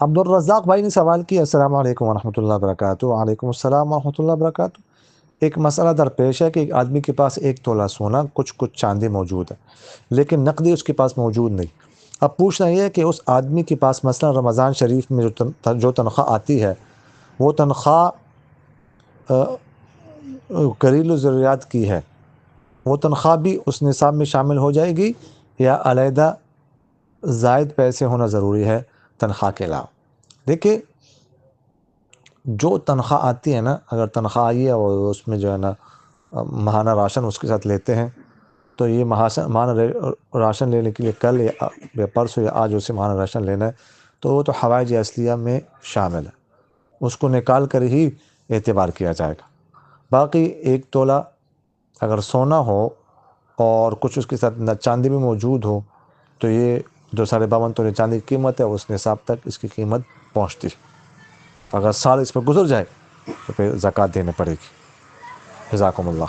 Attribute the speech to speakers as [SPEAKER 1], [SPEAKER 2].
[SPEAKER 1] عبدالرزاق بھائی نے سوال کیا، السلام علیکم ورحمۃ اللہ وبرکاتہ۔ وعلیکم السلام ورحمۃ اللہ وبرکاتہ۔ ایک مسئلہ درپیش ہے کہ ایک آدمی کے پاس 1 تولہ سونا کچھ چاندی موجود ہے، لیکن نقدی اس کے پاس موجود نہیں۔ اب پوچھنا یہ ہے کہ اس آدمی کے پاس مثلا رمضان شریف میں جو تنخواہ آتی ہے، وہ تنخواہ گھریلو ضروریات کی ہے، وہ تنخواہ بھی اس نصاب میں شامل ہو جائے گی یا علیحدہ زائد پیسے ہونا ضروری ہے تنخواہ کے علاوہ؟ دیکھیے، جو تنخواہ آتی ہے نا، اگر تنخواہ آئی ہے اور اس میں جو ہے نا ماہانہ راشن اس کے ساتھ لیتے ہیں، تو یہ ماہانہ راشن لینے کے لیے کل یا پرسوں یا آج اسے ماہانہ راشن لینا ہے، تو وہ تو حوائج اصلیہ میں شامل ہے، اس کو نکال کر ہی اعتبار کیا جائے گا۔ باقی 1 تولہ اگر سونا ہو اور کچھ اس کے ساتھ چاندی بھی موجود ہو، تو یہ جو 52.5 تولے چاندی کی قیمت ہے اس نصاب تک اس کی قیمت پہنچتی ہے۔ اگر سال اس پر گزر جائے تو پھر زکوٰۃ دینے پڑے گی۔ جزاکم اللہ۔